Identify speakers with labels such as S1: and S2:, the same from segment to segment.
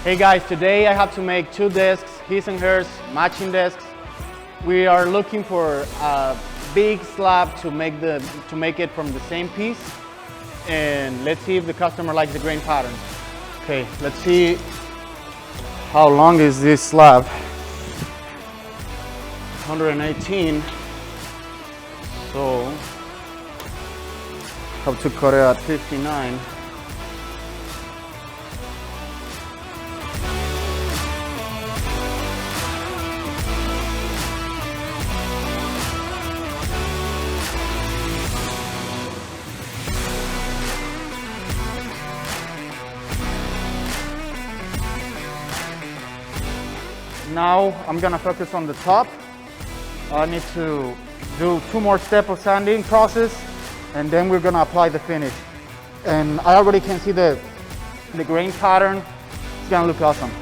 S1: Hey guys, today I have to make two discs, his and hers, matching discs. We are looking for a big slab to make it from the same piece, and let's see if the customer likes the grain pattern. Okay, let's see how long is this slab. 118. So have to cut it at 59. Now I'm gonna focus on the top. I need to do 2 more steps of sanding process, and then we're gonna apply the finish. And I already can see the grain pattern. It's gonna look awesome.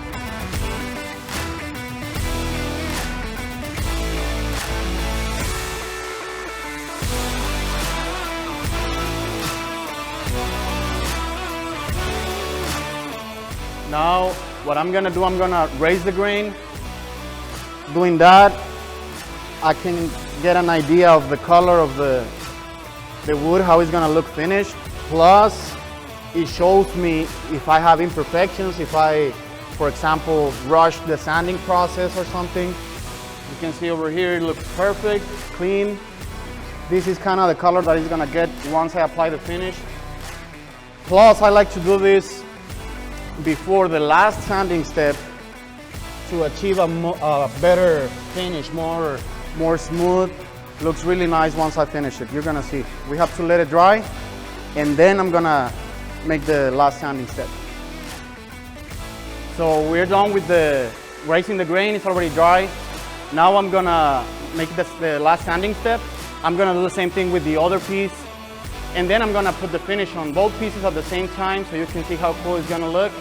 S1: Now what I'm gonna do, I'm gonna raise the grain. Doing that, I can get an idea of the color of the wood, how it's gonna look finished. Plus, it shows me if I have imperfections, if I, for example, rush the sanding process or something. You can see over here, it looks perfect, clean. This is kind of the color that it's gonna get once I apply the finish. Plus, I like to do this before the last sanding step to achieve a better finish, more smooth. Looks really nice once I finish it. You're gonna see. We have to let it dry, and then I'm gonna make the last sanding step. So we're done with the raising the grain. It's already dry. Now I'm gonna make the last sanding step. I'm gonna do the same thing with the other piece, and then I'm gonna put the finish on both pieces at the same time so you can see how cool it's gonna look.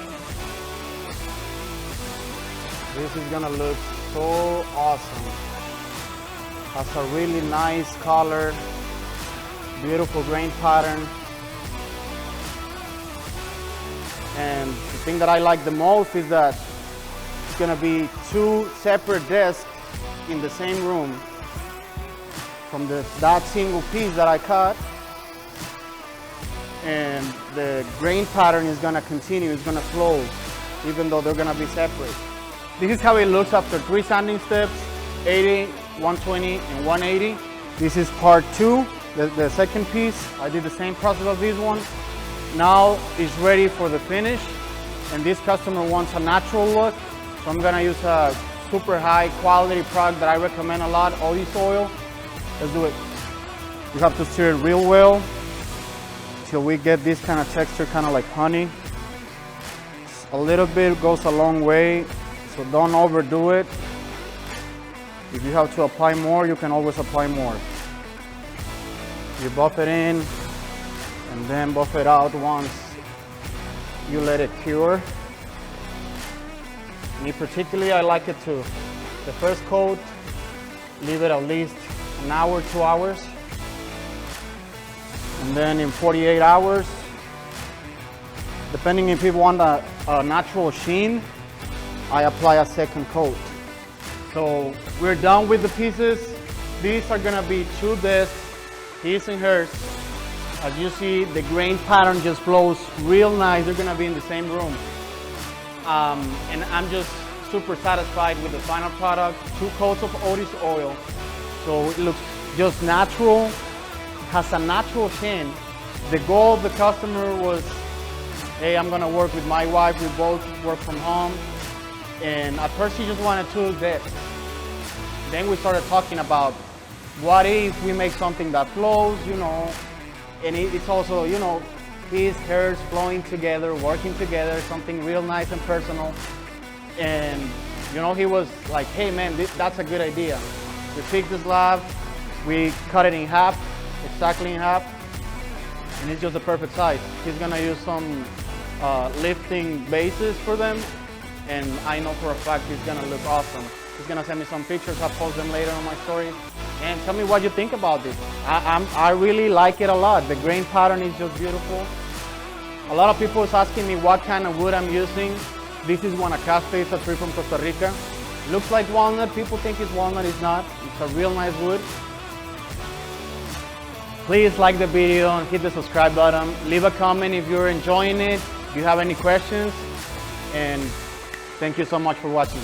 S1: This is gonna look so awesome. Has a really nice color, beautiful grain pattern. And the thing that I like the most is that it's gonna be 2 separate discs in the same room from that single piece that I cut. And the grain pattern is gonna continue, it's gonna flow, even though they're gonna be separate. This is how it looks after 3 sanding steps, 80, 120, and 180. This is part 2, the second piece. I did the same process of this one. Now it's ready for the finish, and this customer wants a natural look, so I'm gonna use a super high quality product that I recommend a lot, olive oil. Let's do it. You have to stir it real well till we get this kind of texture, kind of like honey. A little bit goes a long way. So don't overdo it. If you have to apply more, you can always apply more. You buff it in and then buff it out once you let it cure. Me particularly, I like it to, the first coat, leave it at least an hour, 2 hours. And then in 48 hours, depending if you want a natural sheen, I apply a second coat. So we're done with the pieces. These are gonna be 2 discs, his and hers. As you see, the grain pattern just flows real nice. They're gonna be in the same room. And I'm just super satisfied with the final product. 2 coats of olive oil. So it looks just natural, has a natural sheen. The goal of the customer was, hey, I'm gonna work with my wife. We both work from home. And at first she just wanted 2 discs. Then we started talking about what if we make something that flows, you know, and it's also, you know, his, hers flowing together, working together, something real nice and personal. And, you know, he was like, hey man, that's a good idea. We picked the slab, we cut it in half, exactly in half, and it's just the perfect size. He's gonna use some lifting bases for them. And I know for a fact it's gonna look awesome. He's gonna send me some pictures, I'll post them later on my story. And tell me what you think about this. I really like it a lot. The grain pattern is just beautiful. A lot of people is asking me what kind of wood I'm using. This is Guanacaste, it's a tree from Costa Rica. Looks like walnut, people think it's walnut, it's not. It's a real nice wood. Please like the video and hit the subscribe button. Leave a comment if you're enjoying it, if you have any questions, and thank you so much for watching.